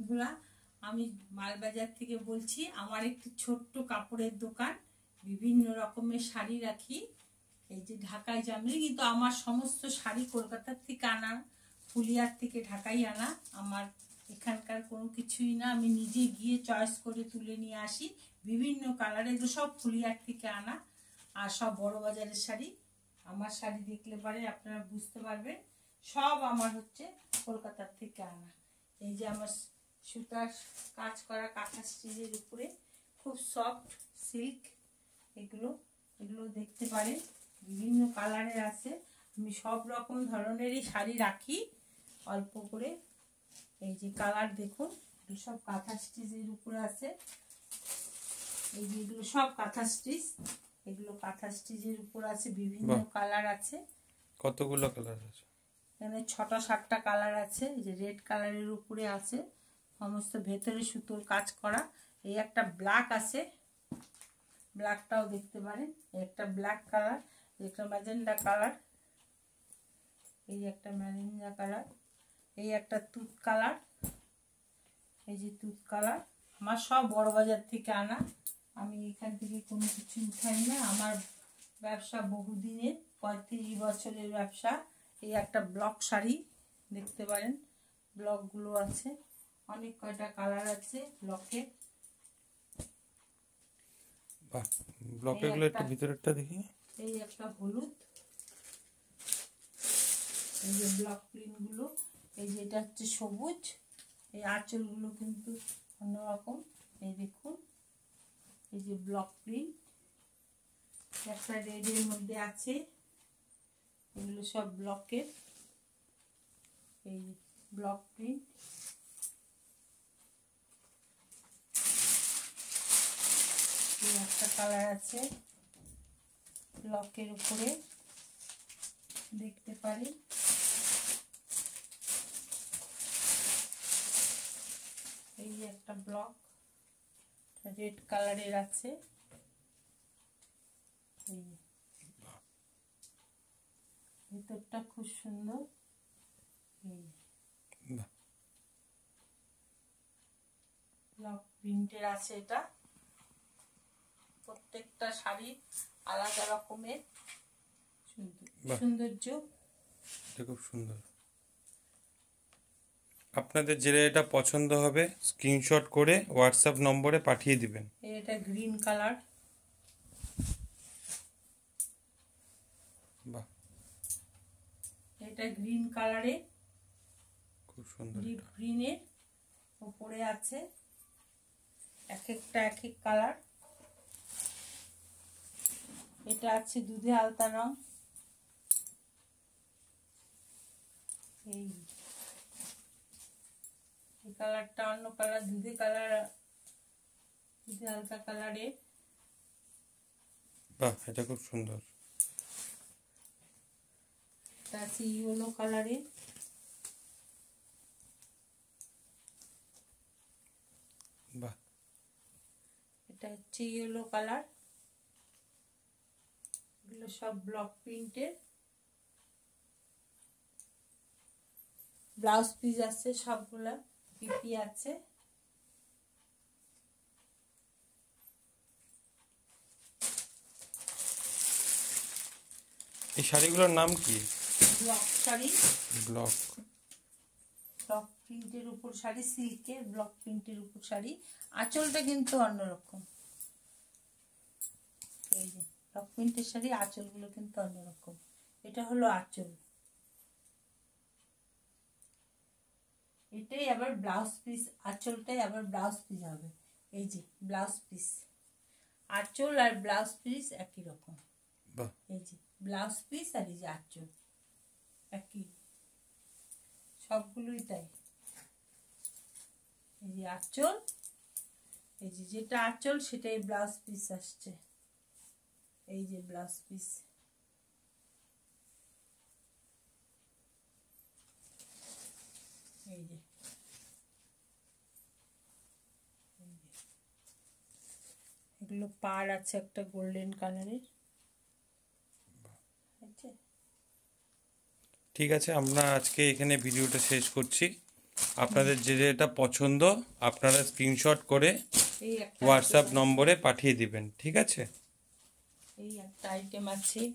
বন্ধুরা, আমি মালবাজার থেকে বলছি। আমার একটি ছোট্ট কাপড়ের দোকান, বিভিন্ন রকমের শাড়ি রাখি। এই যে ঢাকাই জামলি, কিন্তু আমার সমস্ত শাড়ি কলকাতার থেকে আনা, ফুলিয়ার থেকে ঢাকাই আনা। আমার এখানকার কোনো কিছুই না, আমি নিজে গিয়ে চয়েস করে তুলে নিয়ে আসি। বিভিন্ন কালারের, সব ফুলিয়ার থেকে আনা, আর সব বড় বাজারের শাড়ি। আমার শাড়ি দেখলে পরে আপনারা বুঝতে পারবেন, সব আমার হচ্ছে কলকাতার থেকে আনা। এই যে আমার সুতার কাজ করা কাঁথা স্টিচের উপরে খুব সফট সিল্ক, এগুলো দেখতে পারেন, বিভিন্ন কালারের আছে। আমি সব রকম ধরনেরই শাড়ি রাখি অল্প করে। এই যে কালার দেখুন, সব কাঁথা স্টিচের উপরে আছে। এই যে এগুলো সব কাঁথা স্টিচ, এগুলো কাঁথা স্টিচের উপর আছে, বিভিন্ন কালার আছে। কতগুলো কালার আছে এখানে? 6টা 7টা কালার আছে। এই যে রেড কালারের উপরে আছে, সমস্ত ভেতরে সুতোর কাজ করা। এই একটা ব্ল্যাক আছে, ব্ল্যাকটাও দেখতে পারেন। একটা ব্ল্যাক কালার, একটা ম্যাজেন্ডা কালার, এই একটা ম্যাজেন্ডা কালার, এই একটা তুত কালার, এই যে তুত কালার। আমার সব বড় বাজার থেকে আনা, আমি এখান থেকে কোনো কিছু উঠাই না। আমার ব্যবসা বহুদিনের, 35 বছরের ব্যবসা। এই একটা ব্লক শাড়ি দেখতে পারেন, ব্লকগুলো আছে, অনেক কয়টা কালার আছে ব্লকে। ব্লকে গুলো একটু ভিতরেরটা দেখি। এই একটা হলুদ, এই যে ব্লক প্রিন্ট গুলো। এই যে এটা হচ্ছে সবুজ। এই আঁচলগুলো কিন্তু অন্যরকম, এই দেখুন। এই যে ব্লক প্রিন্ট, একটা রেডের মধ্যে আছে, এগুলো সব ব্লকের। এই ব্লক প্রিন্ট, একটা কালার আছে ব্লকের উপরে, দেখতে পারি। এই একটা ব্লক রেড কালারের আছে। ভিতরটা খুব সুন্দর। ব্লক প্রিন্টের আছে এটা। প্রত্যেকটা শাড়ি আলাদা রকমের সৌন্দর্য, খুব সুন্দর। আপনাদের যেটা এটা পছন্দ হবে স্ক্রিনশট করে হোয়াটসঅ্যাপ নম্বরে পাঠিয়ে দিবেন। এটা গ্রিন কালার, বাহ, এটা গ্রিন কালারে, খুব সুন্দর। ডিপ গ্রিনের উপরে আছে, এক একটা এক এক কালার। এটা আছে দুধে আলতা রং। এই কালারটা অন্য কালার, দুধে কালার, দুধে আলতা কালারের। বাহ, এটা খুব সুন্দর। এটা আছে ইয়েলো কালারের। বাহ, এটা হচ্ছে ইয়েলো কালার। এগুলো সব ব্লক প্রিন্টের। ব্লাউজ পিস আছে সবগুলা, পিপি আছে। এই শাড়িগুলোর নাম কি? ব্লক শাড়ি, ব্লক প্রিন্টের উপর শাড়ি, সিল্কের ব্লক প্রিন্টের উপর শাড়ি। আঁচলটা কিন্তু অন্যরকম। এই যে ব্লক প্রিন্টের শাড়ি, আঁচলগুলো কিন্তু অন্যরকম। এটা হলো আঁচল, এটাই আবার ব্লাউজ পিস। আঁচলটাই আবার ব্লাউজ পিস হবে। এই যে ব্লাউজ পিস, আঁচল আর ব্লাউজ পিস একই রকম। এই যে ব্লাউজ পিস আর এই যে আঁচল একই, সবগুলোই তাই। এই যে আঁচল, এই যে যেটা আঁচল সেটাই ব্লাউজ পিস আসছে। এই যে ব্লাউজ পিস, এই যে এগুলো পাড় আছে একটা গোল্ডেন কালারের। ঠিক আছে, আমরা আজকে এখানে ভিডিওটা শেষ করছি। আপনাদের যে যেটা পছন্দ আপনারা স্ক্রিনশট করে এই একটা হোয়াটসঅ্যাপ নম্বরে পাঠিয়ে দিবেন, ঠিক আছে? এই একটা আইটেম আছে।